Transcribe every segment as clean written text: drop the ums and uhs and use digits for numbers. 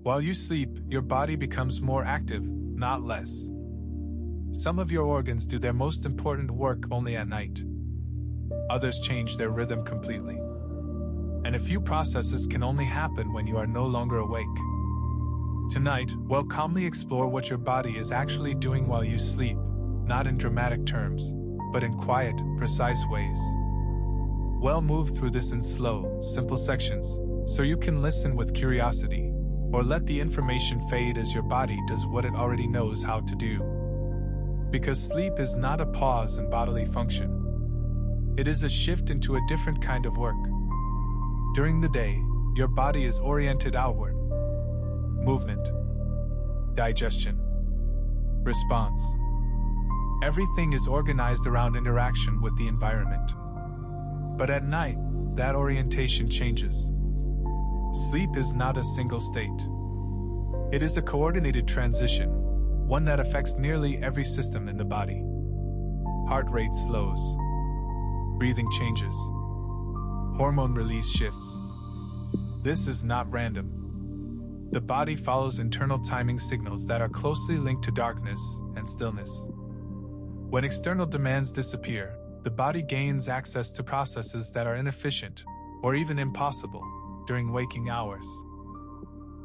While you sleep, your body becomes more active, not less. Some of your organs do their most important work only at night. Others change their rhythm completely. And a few processes can only happen when you are no longer awake. Tonight, we'll calmly explore what your body is actually doing while you sleep, not in dramatic terms, but in quiet, precise ways. We'll move through this in slow, simple sections, so you can listen with curiosity, or let the information fade as your body does what it already knows how to do. Because sleep is not a pause in bodily function. It is a shift into a different kind of work. During the day, your body is oriented outward. Movement, digestion, response. Everything is organized around interaction with the environment. But at night, that orientation changes. Sleep is not a single state. It is a coordinated transition, one that affects nearly every system in the body. Heart rate slows. Breathing changes. Hormone release shifts. This is not random. The body follows internal timing signals that are closely linked to darkness and stillness. When external demands disappear, the body gains access to processes that are inefficient or even impossible during waking hours.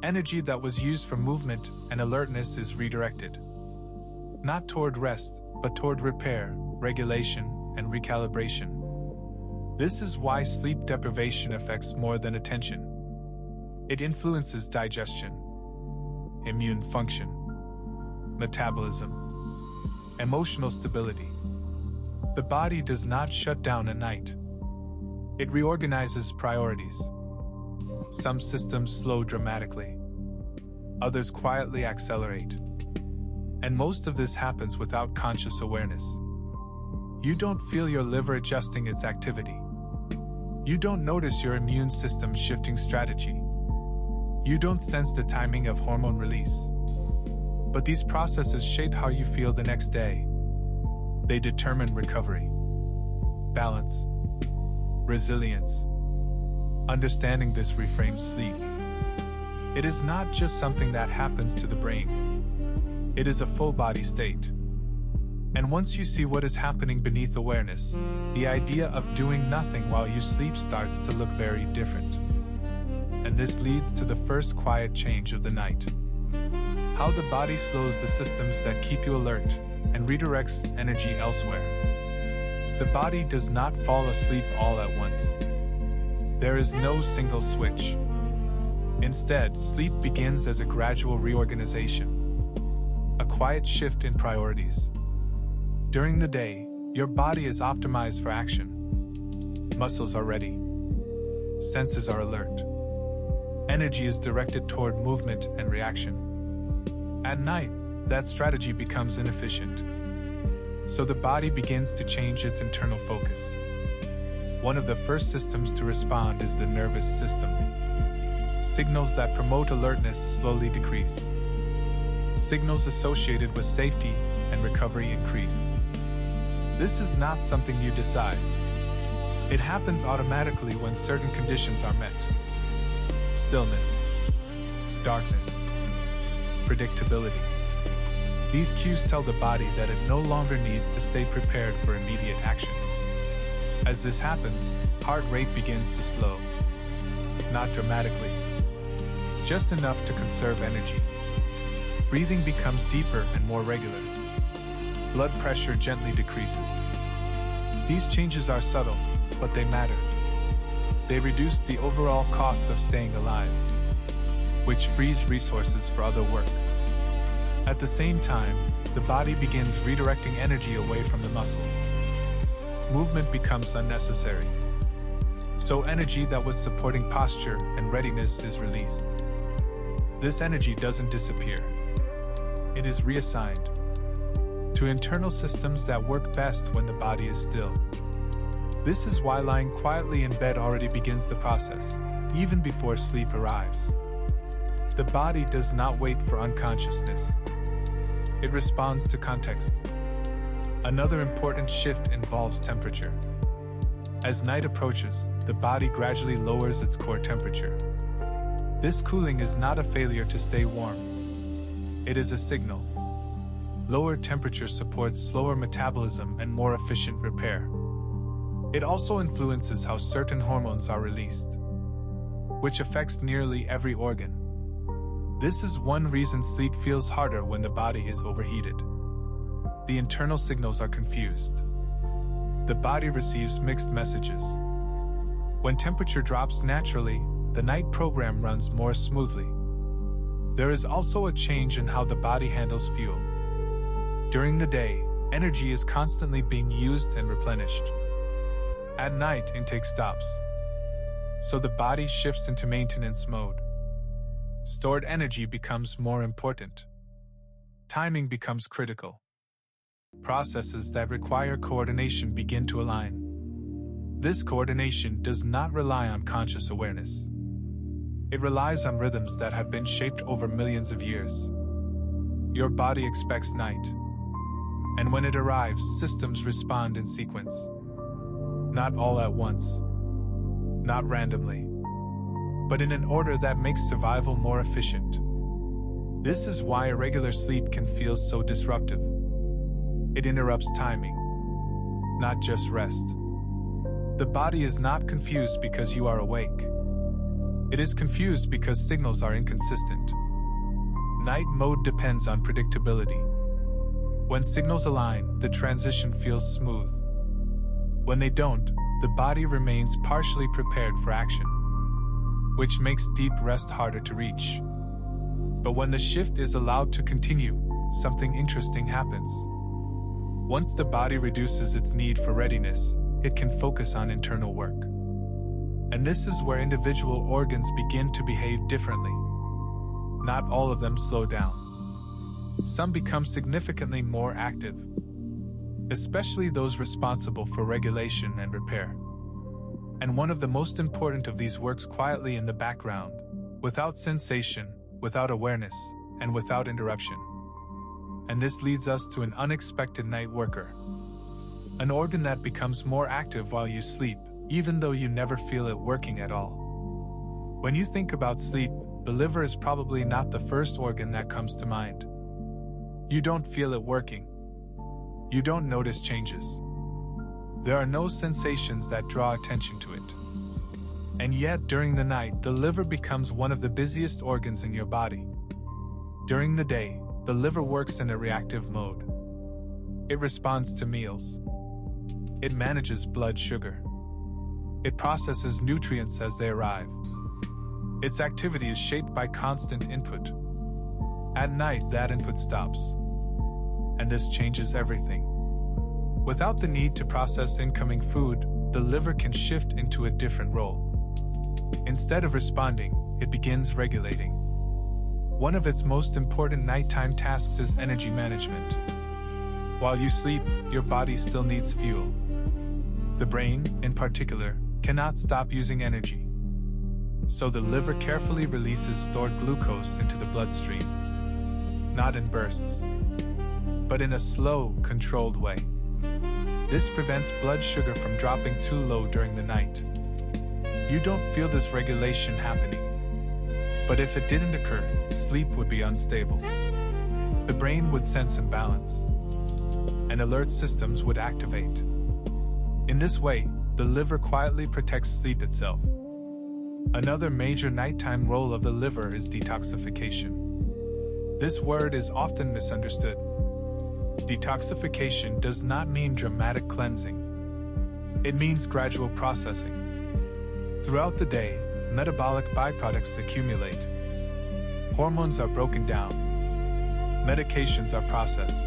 Energy that was used for movement and alertness is redirected, not toward rest, but toward repair, regulation, and recalibration. This is why sleep deprivation affects more than attention. It influences digestion, immune function, metabolism, emotional stability. The body does not shut down at night. It reorganizes priorities. Some systems slow dramatically. Others quietly accelerate. And most of this happens without conscious awareness. You don't feel your liver adjusting its activity. You don't notice your immune system shifting strategy. You don't sense the timing of hormone release. But these processes shape how you feel the next day. They determine recovery, balance, resilience. Understanding this reframes sleep. It is not just something that happens to the brain. It is a full-body state. And once you see what is happening beneath awareness, the idea of doing nothing while you sleep starts to look very different. And this leads to the first quiet change of the night. How the body slows the systems that keep you alert and redirects energy elsewhere. The body does not fall asleep all at once. There is no single switch. Instead, sleep begins as a gradual reorganization, a quiet shift in priorities. During the day, your body is optimized for action. Muscles are ready. Senses are alert. Energy is directed toward movement and reaction. At night, that strategy becomes inefficient. So the body begins to change its internal focus. One of the first systems to respond is the nervous system. Signals that promote alertness slowly decrease. Signals associated with safety and recovery increase. This is not something you decide. It happens automatically when certain conditions are met. Stillness, darkness, predictability. These cues tell the body that it no longer needs to stay prepared for immediate action. As this happens, heart rate begins to slow. Not dramatically, just enough to conserve energy. Breathing becomes deeper and more regular. Blood pressure gently decreases. These changes are subtle, but they matter. They reduce the overall cost of staying alive, which frees resources for other work. At the same time, the body begins redirecting energy away from the muscles. Movement becomes unnecessary. So energy that was supporting posture and readiness is released. This energy doesn't disappear. It is reassigned to internal systems that work best when the body is still. This is why lying quietly in bed already begins the process, even before sleep arrives. The body does not wait for unconsciousness. It responds to context. Another important shift involves temperature. As night approaches, the body gradually lowers its core temperature. This cooling is not a failure to stay warm. It is a signal. Lower temperature supports slower metabolism and more efficient repair. It also influences how certain hormones are released, which affects nearly every organ. This is one reason sleep feels harder when the body is overheated. The internal signals are confused. The body receives mixed messages. When temperature drops naturally, the night program runs more smoothly. There is also a change in how the body handles fuel. During the day, energy is constantly being used and replenished. At night, intake stops. So the body shifts into maintenance mode. Stored energy becomes more important. Timing becomes critical. Processes that require coordination begin to align. This coordination does not rely on conscious awareness. It relies on rhythms that have been shaped over millions of years. Your body expects night. And when it arrives, systems respond in sequence. Not all at once. Not randomly. But in an order that makes survival more efficient. This is why irregular sleep can feel so disruptive. It interrupts timing, not just rest. The body is not confused because you are awake. It is confused because signals are inconsistent. Night mode depends on predictability. When signals align, the transition feels smooth. When they don't, the body remains partially prepared for action, which makes deep rest harder to reach. But when the shift is allowed to continue, something interesting happens. Once the body reduces its need for readiness, it can focus on internal work. And this is where individual organs begin to behave differently. Not all of them slow down. Some become significantly more active, especially those responsible for regulation and repair. And one of the most important of these works quietly in the background, without sensation, without awareness, and without interruption. And this leads us to an unexpected night worker. An organ that becomes more active while you sleep, even though you never feel it working at all. When you think about sleep, the liver is probably not the first organ that comes to mind. You don't feel it working. You don't notice changes. There are no sensations that draw attention to it. And yet, during the night, the liver becomes one of the busiest organs in your body. During the day, the liver works in a reactive mode. It responds to meals. It manages blood sugar. It processes nutrients as they arrive. Its activity is shaped by constant input. At night, that input stops. And this changes everything. Without the need to process incoming food, the liver can shift into a different role. Instead of responding, it begins regulating. One of its most important nighttime tasks is energy management. While you sleep, your body still needs fuel. The brain, in particular, cannot stop using energy. So the liver carefully releases stored glucose into the bloodstream. Not in bursts, but in a slow, controlled way. This prevents blood sugar from dropping too low during the night. You don't feel this regulation happening. But if it didn't occur, sleep would be unstable. The brain would sense imbalance, and alert systems would activate. In this way, the liver quietly protects sleep itself. Another major nighttime role of the liver is detoxification. This word is often misunderstood. Detoxification does not mean dramatic cleansing. It means gradual processing. Throughout the day, metabolic byproducts accumulate. Hormones are broken down. Medications are processed.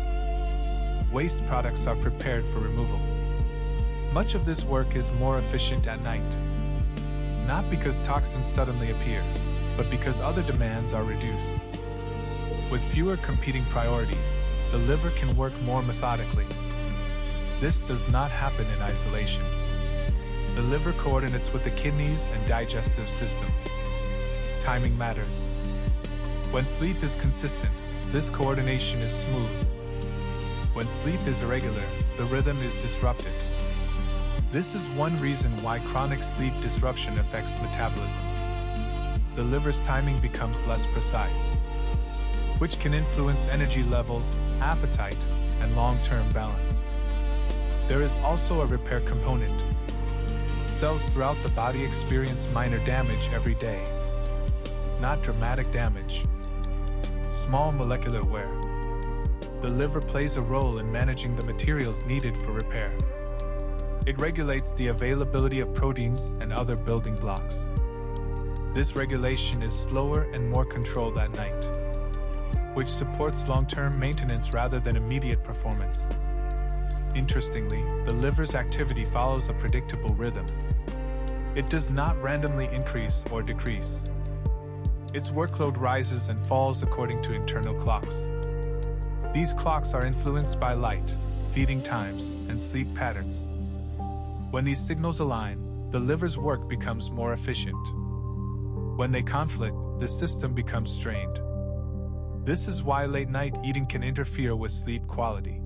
Waste products are prepared for removal. Much of this work is more efficient at night. Not because toxins suddenly appear, but because other demands are reduced. With fewer competing priorities, the liver can work more methodically. This does not happen in isolation. The liver coordinates with the kidneys and digestive system. Timing matters. When sleep is consistent, this coordination is smooth. When sleep is irregular, the rhythm is disrupted. This is one reason why chronic sleep disruption affects metabolism. the liver's timing becomes less precise, which can influence energy levels, appetite, and long-term balance. There is also a repair component. Cells throughout the body experience minor damage every day. Not dramatic damage. Small molecular wear. The liver plays a role in managing the materials needed for repair. It regulates the availability of proteins and other building blocks. This regulation is slower and more controlled at night, which supports long-term maintenance rather than immediate performance. Interestingly, the liver's activity follows a predictable rhythm. It does not randomly increase or decrease. Its workload rises and falls according to internal clocks. These clocks are influenced by light, feeding times, and sleep patterns. When these signals align, the liver's work becomes more efficient. When they conflict, the system becomes strained. This is why late-night eating can interfere with sleep quality.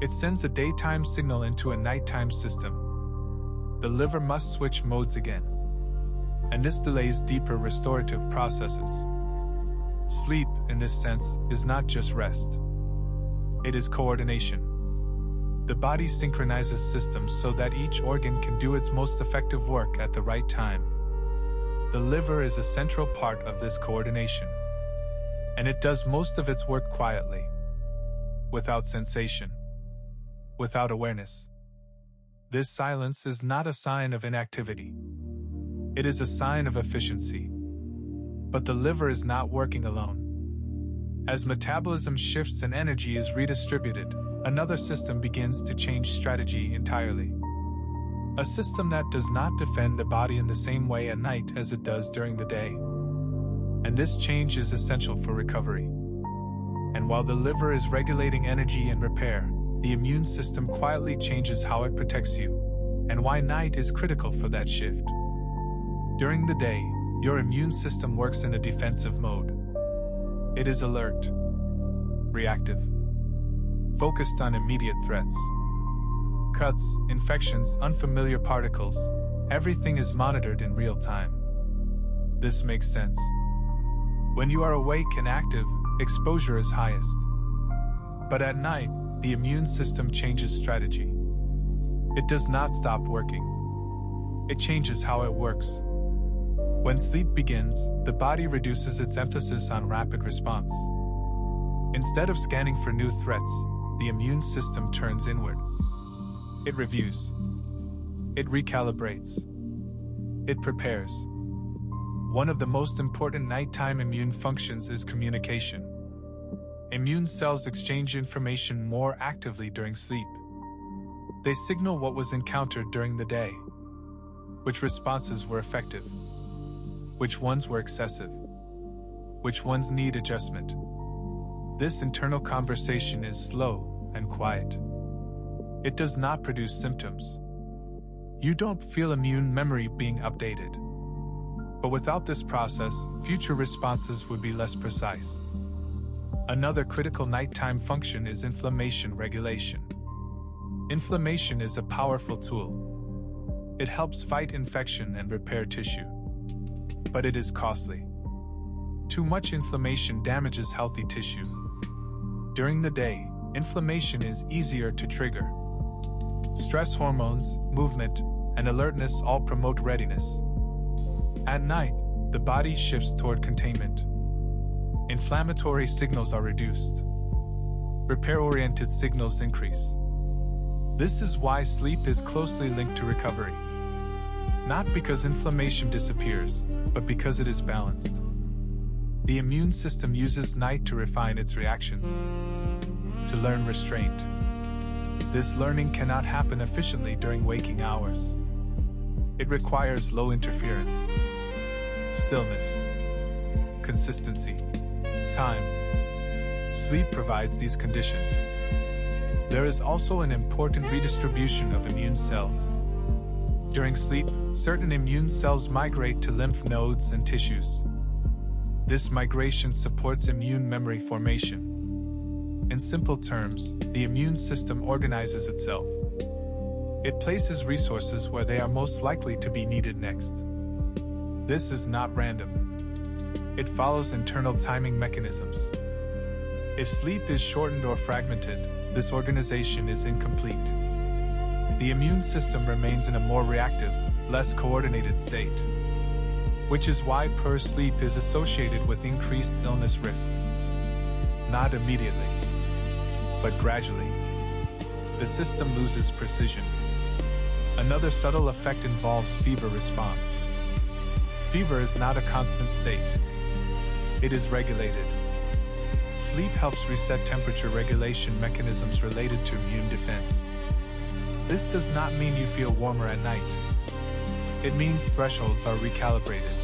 It sends a daytime signal into a nighttime system. The liver must switch modes again, and this delays deeper restorative processes. Sleep, in this sense, is not just rest. It is coordination. The body synchronizes systems so that each organ can do its most effective work at the right time. The liver is a central part of this coordination, and it does most of its work quietly, without sensation, without awareness. This silence is not a sign of inactivity. It is a sign of efficiency. But the liver is not working alone. As metabolism shifts and energy is redistributed, another system begins to change strategy entirely. A system that does not defend the body in the same way at night as it does during the day. And this change is essential for recovery. And while the liver is regulating energy and repair, the immune system quietly changes how it protects you, and why night is critical for that shift. During the day, your immune system works in a defensive mode. It is alert, reactive, focused on immediate threats. Cuts, infections, unfamiliar particles, everything is monitored in real time. This makes sense. When you are awake and active, exposure is highest. But at night, the immune system changes strategy. It does not stop working. It changes how it works. When sleep begins, the body reduces its emphasis on rapid response. Instead of scanning for new threats, the immune system turns inward. It reviews. It recalibrates. It prepares. One of the most important nighttime immune functions is communication. Immune cells exchange information more actively during sleep. They signal what was encountered during the day, which responses were effective, which ones were excessive, which ones need adjustment. This internal conversation is slow and quiet. It does not produce symptoms. You don't feel immune memory being updated. But without this process, future responses would be less precise. Another critical nighttime function is inflammation regulation. Inflammation is a powerful tool. It helps fight infection and repair tissue. But it is costly. Too much inflammation damages healthy tissue. During the day, inflammation is easier to trigger. Stress hormones, movement, and alertness all promote readiness. At night, the body shifts toward containment. Inflammatory signals are reduced. Repair-oriented signals increase. This is why sleep is closely linked to recovery. Not because inflammation disappears, but because it is balanced. The immune system uses night to refine its reactions, to learn restraint. This learning cannot happen efficiently during waking hours. It requires low interference, stillness, consistency, time. Sleep provides these conditions. There is also an important redistribution of immune cells. During sleep, certain immune cells migrate to lymph nodes and tissues. This migration supports immune memory formation. In simple terms, the immune system organizes itself. It places resources where they are most likely to be needed next. This is not random. It follows internal timing mechanisms. If sleep is shortened or fragmented, this organization is incomplete. The immune system remains in a more reactive, less coordinated state, which is why poor sleep is associated with increased illness risk. Not immediately, but gradually. The system loses precision. Another subtle effect involves fever response. Fever is not a constant state. It is regulated. Sleep helps reset temperature regulation mechanisms related to immune defense. This does not mean you feel warmer at night. It means thresholds are recalibrated.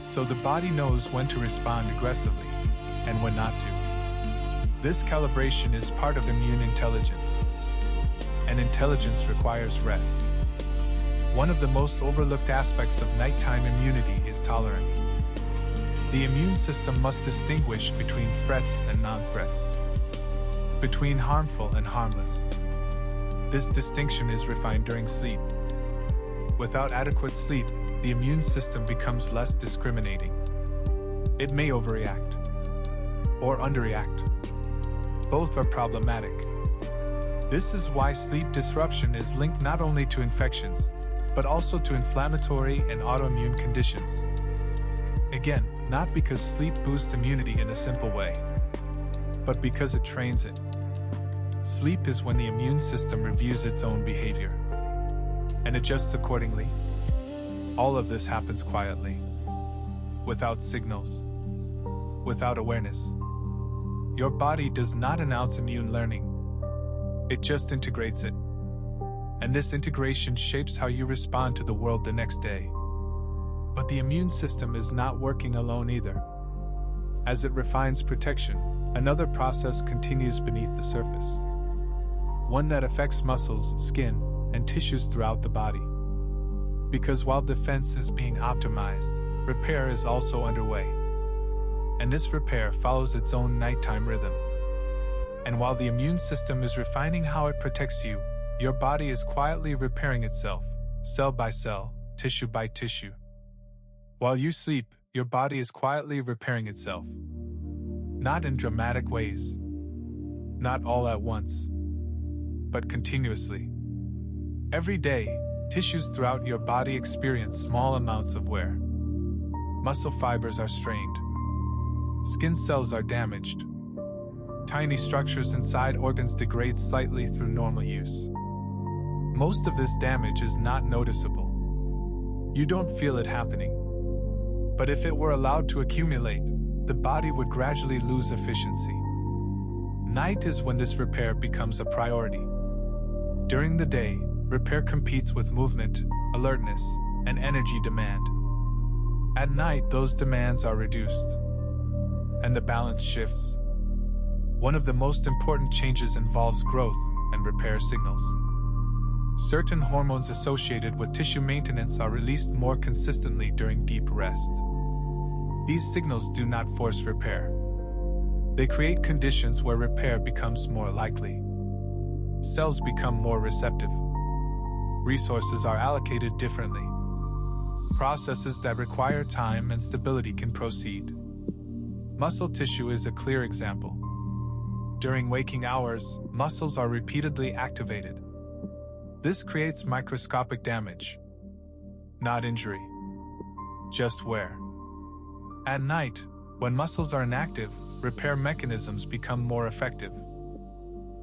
So the body knows when to respond aggressively and when not to. This calibration is part of immune intelligence. And intelligence requires rest. One of the most overlooked aspects of nighttime immunity is tolerance. The immune system must distinguish between threats and non-threats, between harmful and harmless. This distinction is refined during sleep. Without adequate sleep, the immune system becomes less discriminating. It may overreact or underreact. Both are problematic. This is why sleep disruption is linked not only to infections, but also to inflammatory and autoimmune conditions. Again, not because sleep boosts immunity in a simple way, but because it trains it. Sleep is when the immune system reviews its own behavior and adjusts accordingly. All of this happens quietly, without signals, without awareness. Your body does not announce immune learning. It just integrates it. And this integration shapes how you respond to the world the next day. But the immune system is not working alone either. As it refines protection, another process continues beneath the surface. One that affects muscles, skin, and tissues throughout the body. Because while defense is being optimized, repair is also underway. And this repair follows its own nighttime rhythm. And while the immune system is refining how it protects you, your body is quietly repairing itself, cell by cell, tissue by tissue. While you sleep, your body is quietly repairing itself. Not in dramatic ways. Not all at once. But continuously. Every day, tissues throughout your body experience small amounts of wear. Muscle fibers are strained. Skin cells are damaged. Tiny structures inside organs degrade slightly through normal use. Most of this damage is not noticeable. You don't feel it happening. But if it were allowed to accumulate, the body would gradually lose efficiency. Night is when this repair becomes a priority. During the day, repair competes with movement, alertness, and energy demand. At night, those demands are reduced, and the balance shifts. One of the most important changes involves growth and repair signals. Certain hormones associated with tissue maintenance are released more consistently during deep rest. These signals do not force repair. They create conditions where repair becomes more likely. Cells become more receptive. Resources are allocated differently. Processes that require time and stability can proceed. Muscle tissue is a clear example. During waking hours, muscles are repeatedly activated. This creates microscopic damage. Not injury. Just wear. At night, when muscles are inactive, repair mechanisms become more effective.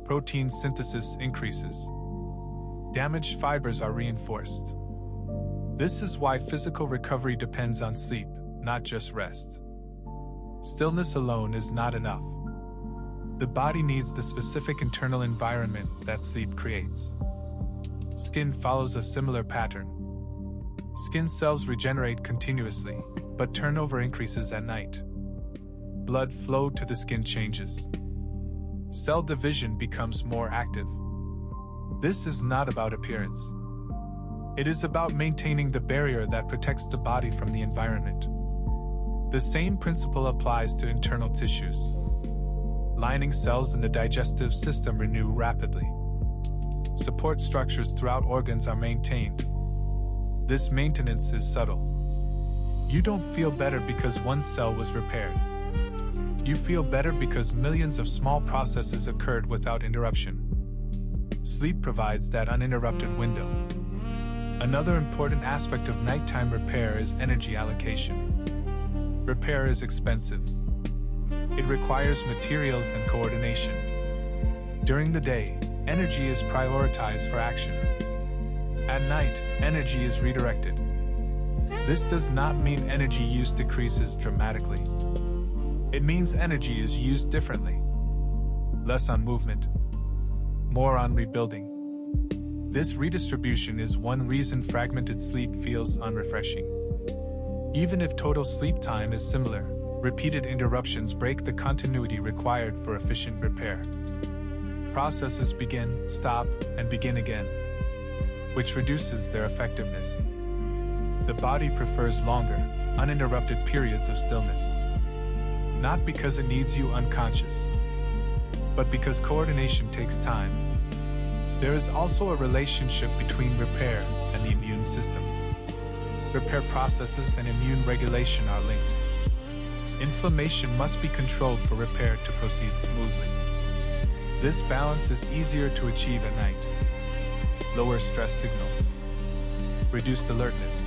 Protein synthesis increases. Damaged fibers are reinforced. This is why physical recovery depends on sleep, not just rest. Stillness alone is not enough. The body needs the specific internal environment that sleep creates. Skin follows a similar pattern. Skin cells regenerate continuously, but turnover increases at night. Blood flow to the skin changes. Cell division becomes more active. This is not about appearance. It is about maintaining the barrier that protects the body from the environment. The same principle applies to internal tissues. Lining cells in the digestive system renew rapidly. Support structures throughout organs are maintained. This maintenance is subtle. You don't feel better because one cell was repaired. You feel better because millions of small processes occurred without interruption. Sleep provides that uninterrupted window. Another important aspect of nighttime repair is energy allocation. Repair is expensive. It requires materials and coordination. During the day, energy is prioritized for action. At night, energy is redirected. This does not mean energy use decreases dramatically. It means energy is used differently. Less on movement, more on rebuilding. This redistribution is one reason fragmented sleep feels unrefreshing. Even if total sleep time is similar, repeated interruptions break the continuity required for efficient repair. Processes begin, stop, and begin again, which reduces their effectiveness. The body prefers longer, uninterrupted periods of stillness. Not because it needs you unconscious, but because coordination takes time. There is also a relationship between repair and the immune system. Repair processes and immune regulation are linked. Inflammation must be controlled for repair to proceed smoothly. This balance is easier to achieve at night. Lower stress signals, reduced alertness.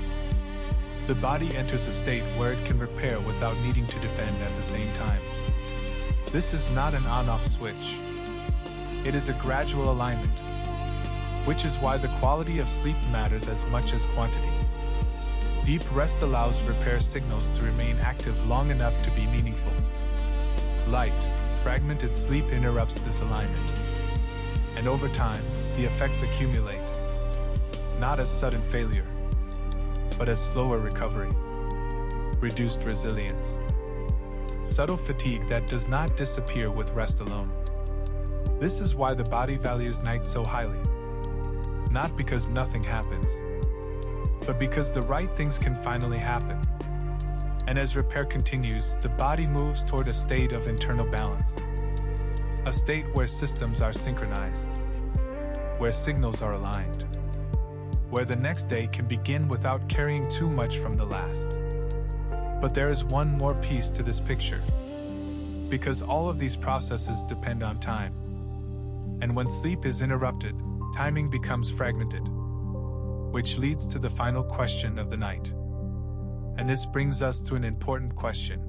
The body enters a state where it can repair without needing to defend at the same time. This is not an on-off switch. It is a gradual alignment, which is why the quality of sleep matters as much as quantity. Deep rest allows repair signals to remain active long enough to be meaningful. Light, fragmented sleep interrupts this alignment. And over time, the effects accumulate. Not as sudden failure, but as slower recovery. Reduced resilience. Subtle fatigue that does not disappear with rest alone. This is why the body values night so highly. Not because nothing happens, but because the right things can finally happen. And as repair continues, the body moves toward a state of internal balance. A state where systems are synchronized, where signals are aligned, where the next day can begin without carrying too much from the last. But there is one more piece to this picture, because all of these processes depend on time. And when sleep is interrupted, timing becomes fragmented, which leads to the final question of the night. And this brings us to an important question.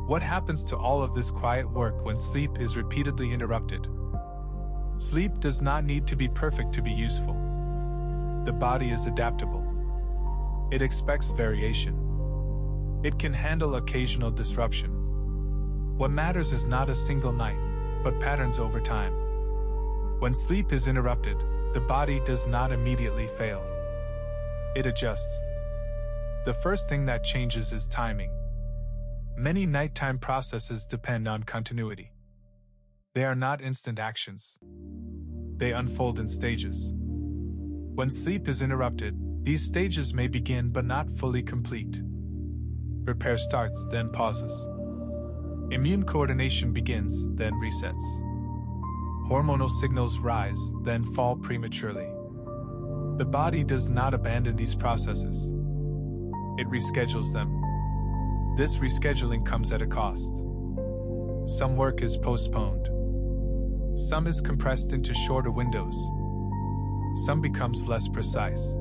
What happens to all of this quiet work when sleep is repeatedly interrupted? Sleep does not need to be perfect to be useful. The body is adaptable. It expects variation. It can handle occasional disruption. What matters is not a single night, but patterns over time. When sleep is interrupted, the body does not immediately fail. It adjusts. The first thing that changes is timing. Many nighttime processes depend on continuity. They are not instant actions. They unfold in stages. When sleep is interrupted, these stages may begin but not fully complete. Repair starts, then pauses. Immune coordination begins, then resets. Hormonal signals rise, then fall prematurely. The body does not abandon these processes. It reschedules them. This rescheduling comes at a cost. Some work is postponed. Some is compressed into shorter windows. Some becomes less precise.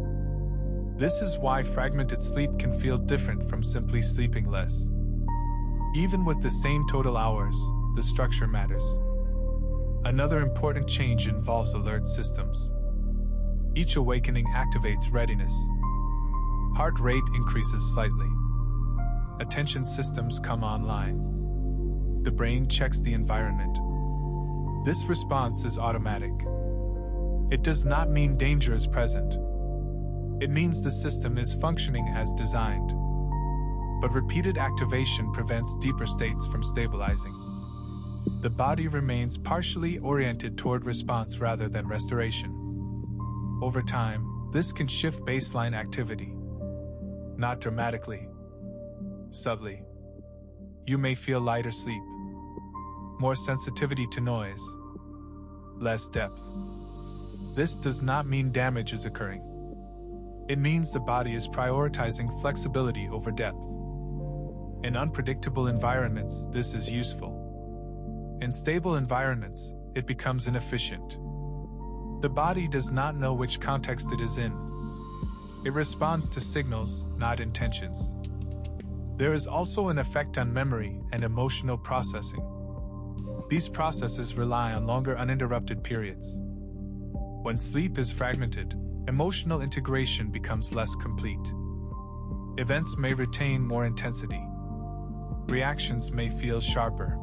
This is why fragmented sleep can feel different from simply sleeping less. Even with the same total hours, the structure matters. Another important change involves alert systems. Each awakening activates readiness. Heart rate increases slightly. Attention systems come online. The brain checks the environment. This response is automatic. It does not mean danger is present. It means the system is functioning as designed. But repeated activation prevents deeper states from stabilizing. The body remains partially oriented toward response rather than restoration. Over time, this can shift baseline activity. Not dramatically, subtly. You may feel lighter sleep, more sensitivity to noise, less depth. This does not mean damage is occurring. It means the body is prioritizing flexibility over depth. In unpredictable environments, this is useful. In stable environments, it becomes inefficient. The body does not know which context it is in. It responds to signals, not intentions. There is also an effect on memory and emotional processing. These processes rely on longer uninterrupted periods. When sleep is fragmented, emotional integration becomes less complete. Events may retain more intensity. Reactions may feel sharper.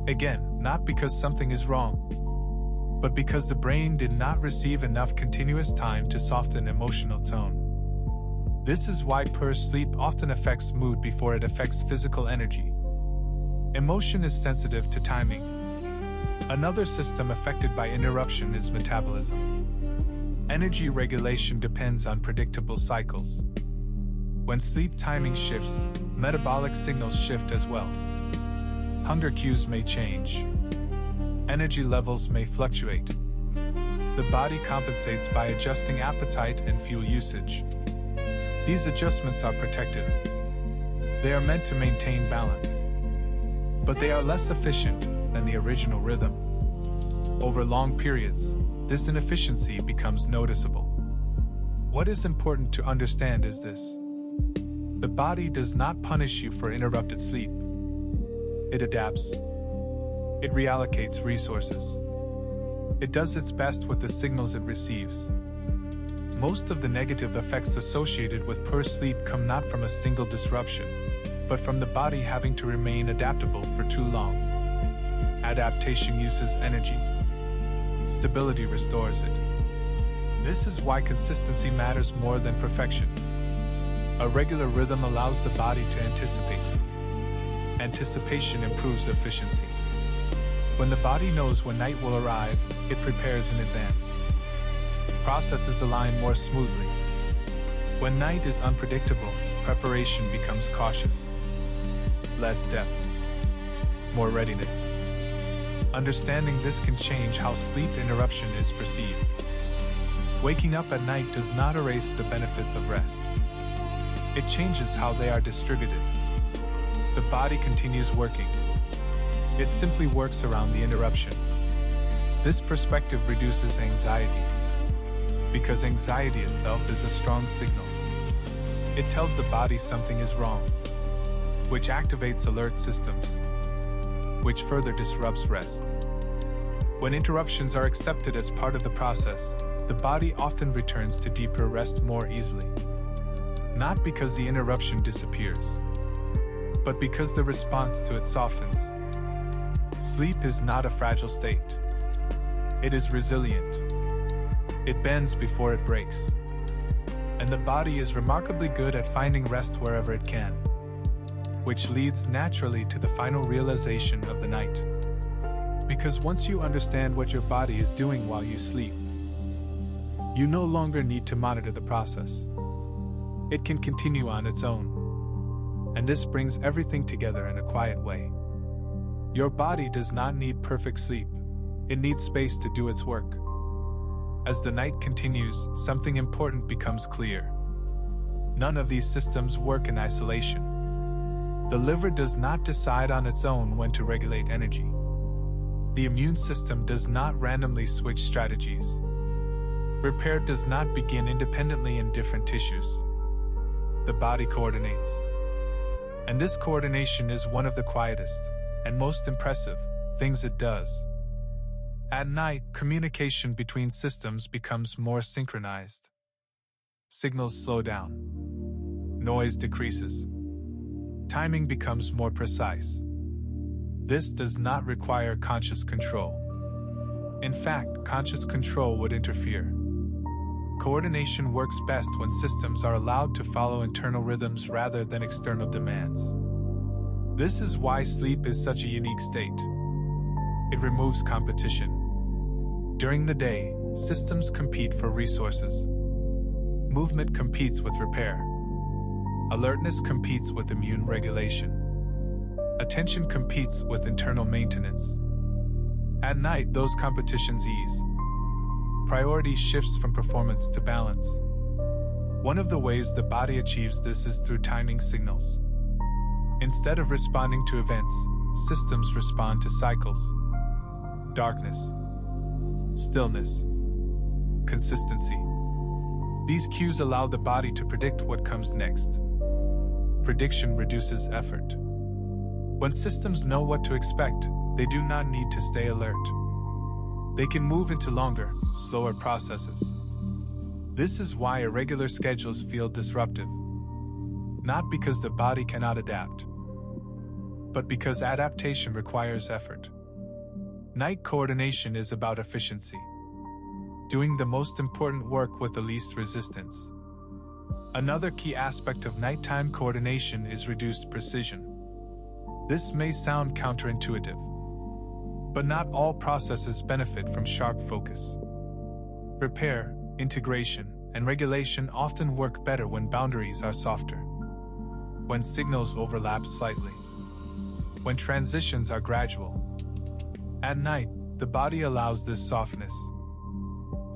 Again, not because something is wrong, but because the brain did not receive enough continuous time to soften emotional tone. This is why poor sleep often affects mood before it affects physical energy. Emotion is sensitive to timing. Another system affected by interruption is metabolism. Energy regulation depends on predictable cycles. When sleep timing shifts, metabolic signals shift as well. Hunger cues may change. Energy levels may fluctuate. The body compensates by adjusting appetite and fuel usage. These adjustments are protective. They are meant to maintain balance. But they are less efficient than the original rhythm. Over long periods, this inefficiency becomes noticeable. What is important to understand is this. The body does not punish you for interrupted sleep. It adapts. It reallocates resources. It does its best with the signals it receives. Most of the negative effects associated with poor sleep come not from a single disruption, but from the body having to remain adaptable for too long. Adaptation uses energy. Stability restores it. This is why consistency matters more than perfection. A regular rhythm allows the body to anticipate. Anticipation improves efficiency. When the body knows when night will arrive, it prepares in advance. Processes align more smoothly. When night is unpredictable, preparation becomes cautious. Less depth. More readiness. Understanding this can change how sleep interruption is perceived. Waking up at night does not erase the benefits of rest. It changes how they are distributed. The body continues working. It simply works around the interruption. This perspective reduces anxiety, because anxiety itself is a strong signal. It tells the body something is wrong, which activates alert systems, which further disrupts rest. When interruptions are accepted as part of the process, the body often returns to deeper rest more easily. Not because the interruption disappears, but because the response to it softens. Sleep is not a fragile state. It is resilient. It bends before it breaks. And the body is remarkably good at finding rest wherever it can, which leads naturally to the final realization of the night. Because once you understand what your body is doing while you sleep, you no longer need to monitor the process. It can continue on its own. And this brings everything together in a quiet way. Your body does not need perfect sleep. It needs space to do its work. As the night continues, something important becomes clear. None of these systems work in isolation. The liver does not decide on its own when to regulate energy. The immune system does not randomly switch strategies. Repair does not begin independently in different tissues. The body coordinates. And this coordination is one of the quietest and most impressive things it does. At night, communication between systems becomes more synchronized. Signals slow down. Noise decreases. Timing becomes more precise. This does not require conscious control. In fact, conscious control would interfere. Coordination works best when systems are allowed to follow internal rhythms rather than external demands. This is why sleep is such a unique state. It removes competition. During the day, systems compete for resources. Movement competes with repair. Alertness competes with immune regulation. Attention competes with internal maintenance. At night, those competitions ease. Priority shifts from performance to balance. One of the ways the body achieves this is through timing signals. Instead of responding to events, systems respond to cycles. Darkness, stillness, consistency. These cues allow the body to predict what comes next. Prediction reduces effort. When systems know what to expect, they do not need to stay alert. They can move into longer, slower processes. This is why irregular schedules feel disruptive. Not because the body cannot adapt, but because adaptation requires effort. Night coordination is about efficiency, doing the most important work with the least resistance. Another key aspect of nighttime coordination is reduced precision. This may sound counterintuitive, but not all processes benefit from sharp focus. Repair, integration, and regulation often work better when boundaries are softer, when signals overlap slightly, when transitions are gradual. At night, the body allows this softness.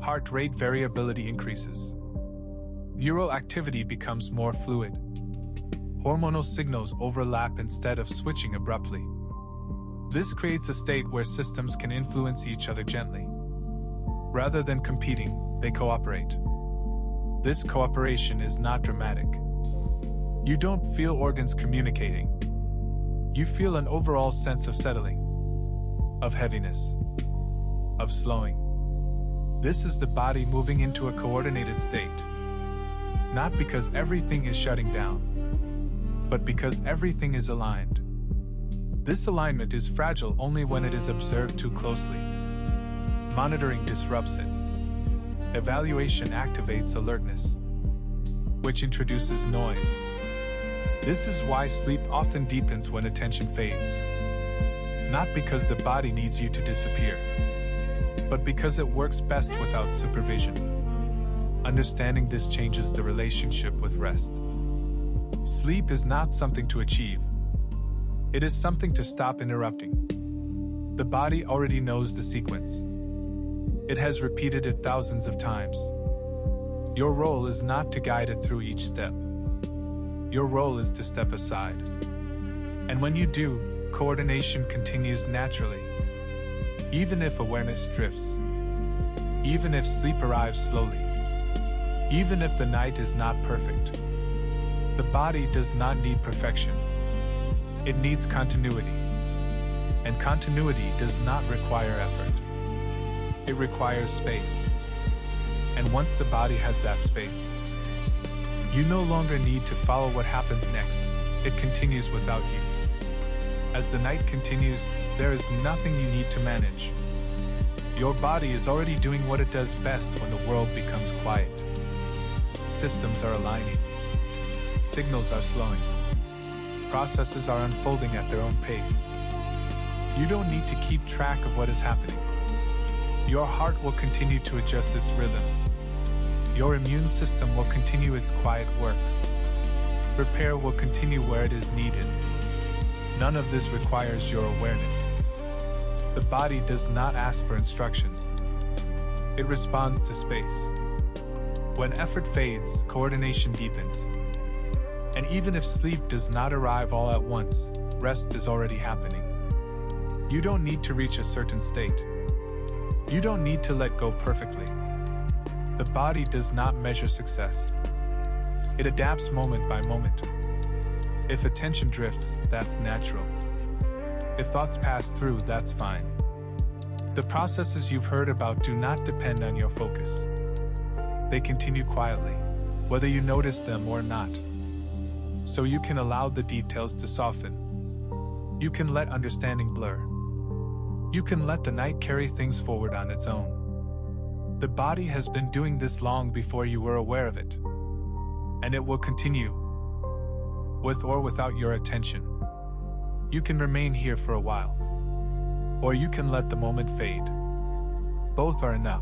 Heart rate variability increases. Neural activity becomes more fluid. Hormonal signals overlap instead of switching abruptly. This creates a state where systems can influence each other gently. Rather than competing, they cooperate. This cooperation is not dramatic. You don't feel organs communicating. You feel an overall sense of settling, of heaviness, of slowing. This is the body moving into a coordinated state. Not because everything is shutting down, but because everything is aligned. This alignment is fragile only when it is observed too closely. Monitoring disrupts it. Evaluation activates alertness, which introduces noise. This is why sleep often deepens when attention fades. Not because the body needs you to disappear, but because it works best without supervision. Understanding this changes the relationship with rest. Sleep is not something to achieve. It is something to stop interrupting. The body already knows the sequence. It has repeated it thousands of times. Your role is not to guide it through each step. Your role is to step aside. And when you do, coordination continues naturally. Even if awareness drifts. Even if sleep arrives slowly. Even if the night is not perfect. The body does not need perfection. It needs continuity. And continuity does not require effort. It requires space. And once the body has that space, you no longer need to follow what happens next. It continues without you. As the night continues, there is nothing you need to manage. Your body is already doing what it does best when the world becomes quiet. Systems are aligning. Signals are slowing. Processes are unfolding at their own pace. You don't need to keep track of what is happening. Your heart will continue to adjust its rhythm. Your immune system will continue its quiet work. Repair will continue where it is needed. None of this requires your awareness. The body does not ask for instructions. It responds to space. When effort fades, coordination deepens. And even if sleep does not arrive all at once, rest is already happening. You don't need to reach a certain state. You don't need to let go perfectly. The body does not measure success. It adapts moment by moment. If attention drifts, that's natural. If thoughts pass through, that's fine. The processes you've heard about do not depend on your focus. They continue quietly, whether you notice them or not. So you can allow the details to soften. You can let understanding blur. You can let the night carry things forward on its own. The body has been doing this long before you were aware of it. And it will continue, with or without your attention. You can remain here for a while. Or you can let the moment fade. Both are enough.